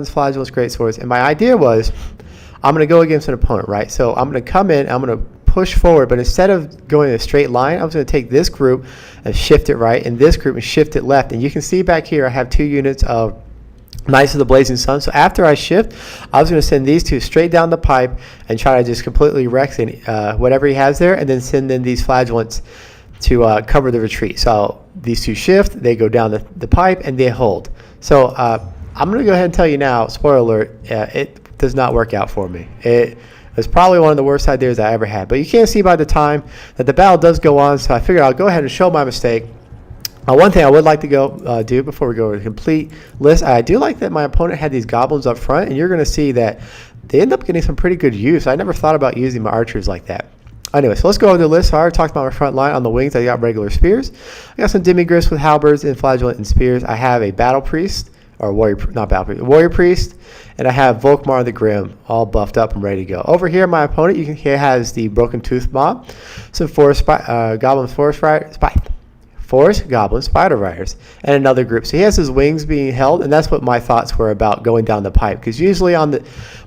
flagellants, great swords. And my idea was, I'm going to go against an opponent, right? So I'm going to come in, I'm going to push forward, but instead of going in a straight line, I was going to take this group and shift it right, and this group and shift it left. And you can see back here, I have 2 units of Knights of the Blazing Sun. So after I shift, I was going to send these 2 straight down the pipe and try to just completely wreck whatever he has there, and then send in these flagellants to cover the retreat. So these 2 shift, they go down the pipe, and they hold. So I'm going to go ahead and tell you now, spoiler alert, it does not work out for me. It was probably one of the worst ideas I ever had. But you can see by the time that the battle does go on, so I figured I'll go ahead and show my mistake. One thing I would like to go do before we go over the complete list, I do like that my opponent had these goblins up front, and you're going to see that they end up getting some pretty good use. I never thought about using my archers like that. Anyway, so let's go over the list. So I already talked about my front line. On the wings, I got regular spears. I got some demigriffs with halberds and flagellant and spears. I have a battle priest, or warrior, not battle priest, warrior priest, and I have Volkmar the Grim all buffed up and ready to go. Over here, my opponent, you can hear, has the Broken Tooth Mob, some goblin forest goblin spider riders, and another group. So he has his wings being held, and that's what my thoughts were about going down the pipe, because usually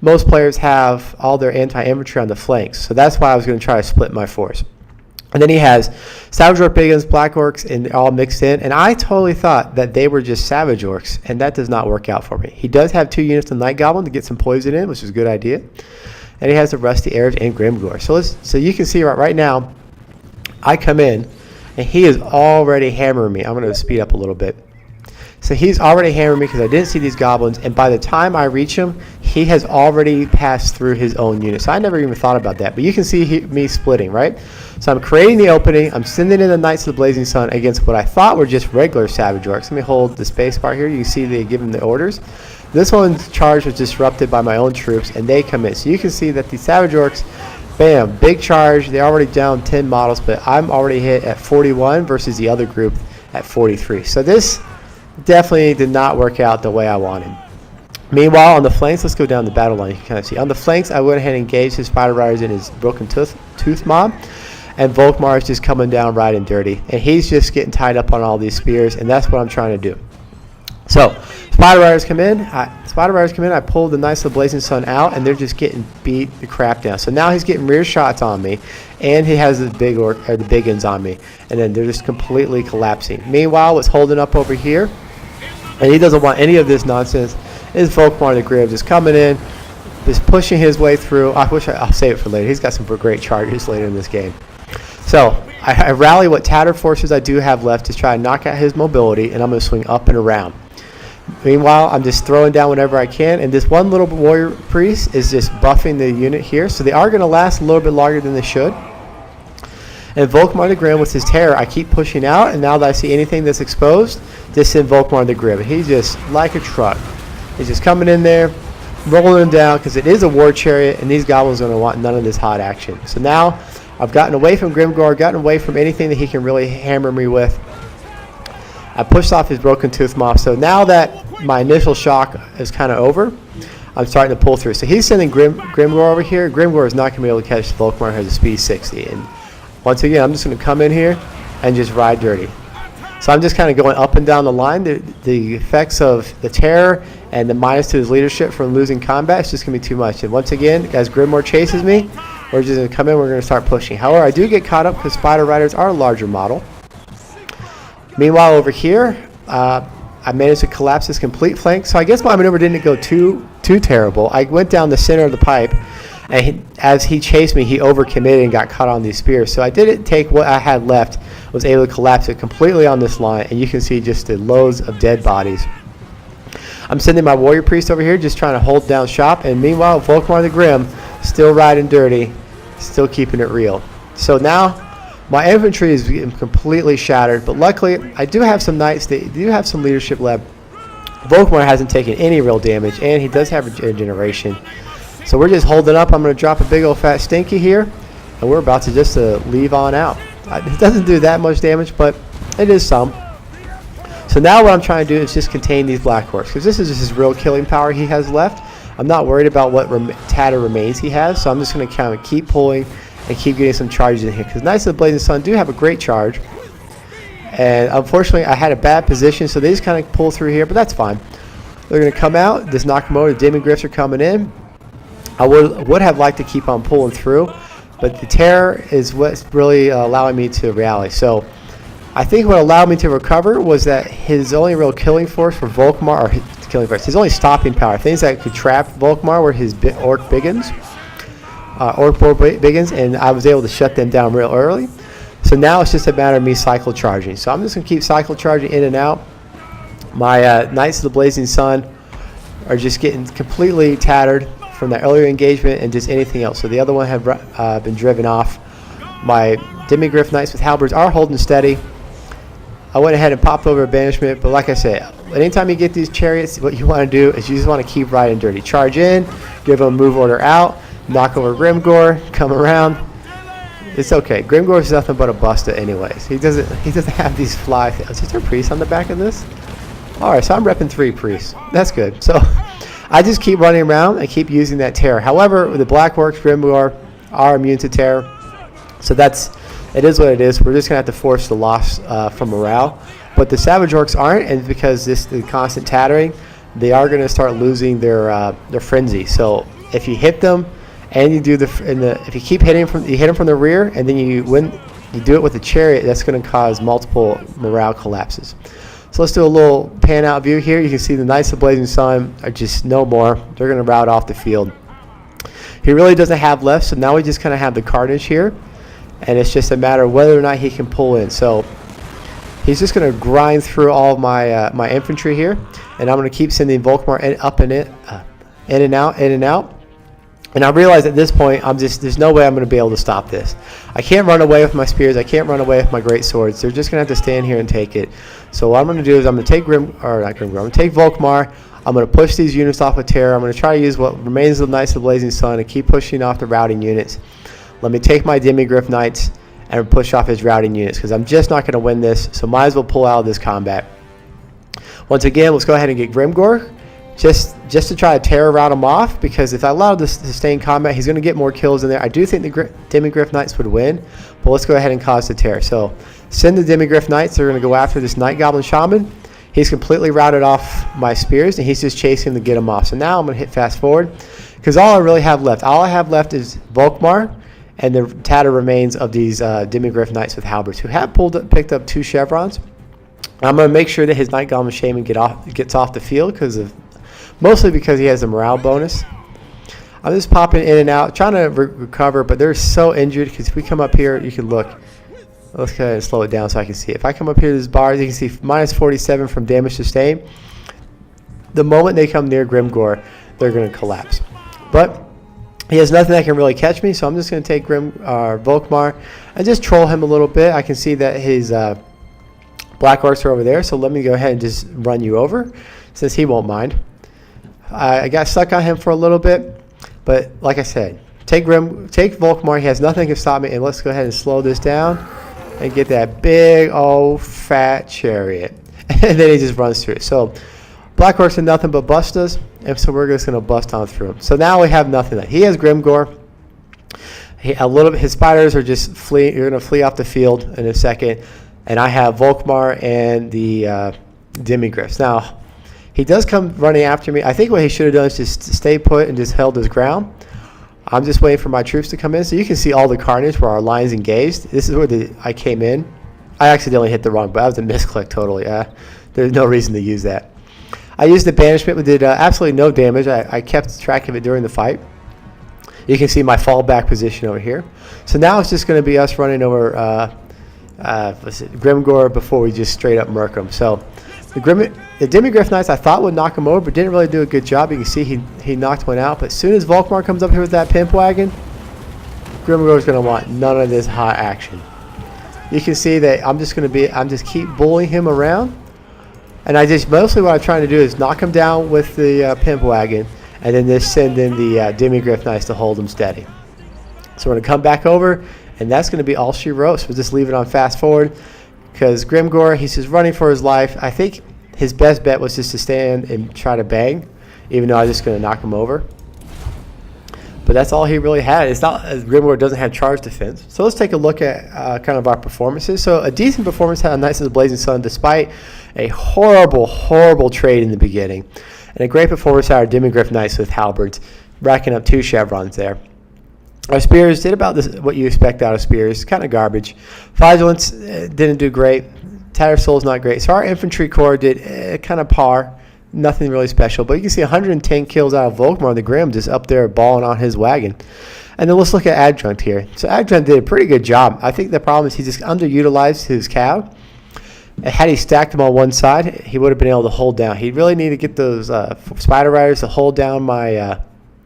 most players have all their anti-infantry on the flanks. So that's why I was going to try to split my force. And then he has Savage Orc Biggins, Black Orcs, and all mixed in. And I totally thought that they were just Savage Orcs, and that does not work out for me. He does have 2 units of Night Goblin to get some poison in, which is a good idea. And he has the Rusty Arrows and Grimgore. So you can see right now, I come in, and he is already hammering me. I'm going to speed up a little bit. So he's already hammering me because I didn't see these goblins, and by the time I reach him, he has already passed through his own unit. So I never even thought about that, but you can see me splitting, right? So I'm creating the opening, I'm sending in the Knights of the Blazing Sun against what I thought were just regular Savage Orcs. Let me hold the space bar here. You can see they give him the orders. This one's charge was disrupted by my own troops, and they come in. So you can see that the Savage Orcs, bam, big charge. They're already down 10 models, but I'm already hit at 41 versus the other group at 43. So this definitely did not work out the way I wanted. Meanwhile, on the flanks, let's go down the battle line. You can kind of see. On the flanks, I went ahead and engaged his Spider Riders in his Broken Tooth Mob. And Volkmar is just coming down right and dirty. And he's just getting tied up on all these spears, and that's what I'm trying to do. So, Spider Riders come in. I pulled the Knights of the Blazing Sun out, and they're just getting beat the crap down. So now he's getting rear shots on me, and he has the Biggins on me. And then they're just completely collapsing. Meanwhile, what's holding up over here, and he doesn't want any of this nonsense, is Volkmar the Grim just coming in, just pushing his way through. I'll save it for later. He's got some great charges later in this game. So I rally what tattered forces I do have left to try and knock out his mobility, and I'm going to swing up and around. Meanwhile, I'm just throwing down whenever I can, and this one little warrior priest is just buffing the unit here, so they are going to last a little bit longer than they should. And Volkmar the Grim with his terror, I keep pushing out, and now that I see anything that's exposed, just send Volkmar the Grim. He's just like a truck. He's just coming in there, rolling him down, because it is a war chariot, and these goblins are going to want none of this hot action. So now I've gotten away from Grimgore, gotten away from anything that he can really hammer me with. I pushed off his Broken Tooth Mob, so now that my initial shock is kind of over, I'm starting to pull through. So he's sending Grimgore over here. Grimgore is not going to be able to catch Volkmar, who has a speed 60. And once again, I'm just going to come in here and just ride dirty. So I'm just kind of going up and down the line. The effects of the terror and the minus to his leadership from losing combat is just going to be too much. And once again, as Grimgore chases me, we're just going to come in, we're going to start pushing. However, I do get caught up because Spider Riders are a larger model. Meanwhile, over here, I managed to collapse this complete flank. So I guess my maneuver didn't go too terrible. I went down the center of the pipe, and as he chased me, he overcommitted and got caught on these spears. So I didn't take what I had left, was able to collapse it completely on this line, and you can see just the loads of dead bodies. I'm sending my warrior priest over here, just trying to hold down shop, and meanwhile, Volkmar the Grim, still riding dirty, still keeping it real. So now, my infantry is completely shattered, but luckily, I do have some knights that do have some leadership left. Volkmar hasn't taken any real damage, and he does have regeneration. So we're just holding up. I'm going to drop a big old fat stinky here, and we're about to just leave on out. It doesn't do that much damage, but it is some. So now what I'm trying to do is just contain these Black Orcs, because this is just his real killing power he has left. I'm not worried about what tatter remains he has, so I'm just going to kind of keep pulling and keep getting some charges in here, because Knights of the Blazing Sun do have a great charge. And unfortunately, I had a bad position, so they just kind of pull through here, but that's fine. They're going to come out. This Nakamoto Demigryphs are coming in. I would have liked to keep on pulling through, but the terror is what's really allowing me to rally. So I think what allowed me to recover was that his only real killing force for Volkmar, or his only stopping power, things that could trap Volkmar, were his Orc Biggins, and I was able to shut them down real early. So now it's just a matter of me cycle charging. So I'm just going to keep cycle charging in and out. My Knights of the Blazing Sun are just getting completely tattered from that earlier engagement and just anything else. So the other one had been driven off. My Demigryph Knights with Halberds are holding steady. I went ahead and popped over a banishment, but like I said, anytime you get these chariots, what you want to do is you just want to keep riding dirty. Charge in, give them a move order out, knock over Grimgor, come around. It's okay. Grimgor is nothing but a busta anyways. He doesn't have these fly things. Is there a priest on the back of this? Alright, so I'm repping 3 priests. That's good. So I just keep running around and keep using that terror. However, the Black Orcs, Grimgor, are immune to terror. So it is what it is. We're just going to have to force the loss from morale. But the Savage Orcs aren't, and because the constant tattering, they are going to start losing their frenzy. So if you hit them and you do if you keep hitting you hit them from the rear, and then you do it with the chariot, that's going to cause multiple morale collapses. So let's do a little pan out view here. You can see the Knights of Blazing Sun are just no more. They're going to rout off the field. He really doesn't have left, so now we just kind of have the carnage here. And it's just a matter of whether or not he can pull in. So he's just going to grind through all of my infantry here. And I'm going to keep sending Volkmar in and out. And I realize at this point, there's no way I'm going to be able to stop this. I can't run away with my spears. I can't run away with my great swords. They're just going to have to stand here and take it. So what I'm going to do is I'm going to take I'm going to take Volkmar. I'm going to push these units off with terror. I'm going to try to use what remains of the Knights of the Blazing Sun and keep pushing off the routing units. Let me take my Demigryph Knights and push off his routing units, because I'm just not going to win this. So might as well pull out of this combat. Once again, let's go ahead and get Grimgor. Just to try to terror rout him off, because if I allow this to stay in combat, he's going to get more kills in there. I do think the Demigryph Knights would win, but let's go ahead and cause the terror. So send the Demigryph Knights. They're going to go after this Night Goblin Shaman. He's completely routed off my spears, and he's just chasing to get him off. So now I'm going to hit fast forward, because all I really have left, is Volkmar and the tattered remains of these Demigryph Knights with Halberds, who have picked up 2 chevrons. I'm going to make sure that his Night Goblin Shaman gets off the field, mostly because he has a morale bonus. I'm just popping in and out, trying to recover, but they're so injured, because if we come up here, you can look. Let's go ahead and slow it down so I can see it. If I come up here to this bar, you can see minus 47 from damage sustained. The moment they come near Grimgor, they're going to collapse. But he has nothing that can really catch me, so I'm just going to take Volkmar and just troll him a little bit. I can see that his Black Orcs are over there, so let me go ahead and just run you over, since he won't mind. I got stuck on him for a little bit, but like I said, take Volkmar. He has nothing to stop me, and let's go ahead and slow this down and get that big old fat chariot. And then he just runs through it. So Black Orcs are nothing but bustas, and so we're just going to bust on through him. So now we have nothing. He has Grimgor. His spiders are just fleeing. You're going to flee off the field in a second. And I have Volkmar and the Demigryphs. Now, he does come running after me. I think what he should have done is just stay put and just held his ground. I'm just waiting for my troops to come in. So you can see all the carnage where our lines engaged. This is where I came in. I accidentally hit the wrong button. That was a misclick totally. There's no reason to use that. I used the banishment, but did absolutely no damage. I kept track of it during the fight. You can see my fallback position over here. So now it's just going to be us running over Grimgor before we just straight up murk him. So the Demigryph Knights I thought would knock him over, but didn't really do a good job. You can see he knocked one out. But as soon as Volkmar comes up here with that pimp wagon, Grimgor is going to want none of this hot action. You can see that I'm just keep bullying him around. And mostly what I'm trying to do is knock him down with the pimp wagon, and then just send in the Demigryph Knights to hold him steady. So we're going to come back over, and that's going to be all she wrote. So we'll just leave it on fast forward, because Grimgor, he's just running for his life. I think his best bet was just to stand and try to bang, even though I was just going to knock him over. But that's all he really had. It's not Grimgor doesn't have charge defense. So let's take a look at kind of our performances. So a decent performance had on Knights of the Blazing Sun, despite a horrible, horrible trade in the beginning. And a great performance out of Demigryph Knights with halberds, racking up 2 chevrons there. Our spears did about this, what you expect out of spears, kind of garbage. Vigilance didn't do great. Tattered Soul's not great. So our infantry corps did kind of par, nothing really special. But you can see 110 kills out of Volkmar the Grim, just up there balling on his wagon. And then let's look at Adjunct here. So Adjunct did a pretty good job. I think the problem is he just underutilized his cav. Had he stacked them on one side, he would have been able to hold down. He really needed to get those Spider Riders to hold down my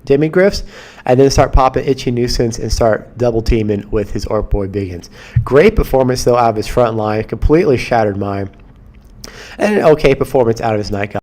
Demigryphs, and then start popping Itchy Nuisance and start double teaming with his Orc Boy Biggins. Great performance though out of his front line, completely shattered mine, and an okay performance out of his Night Guy.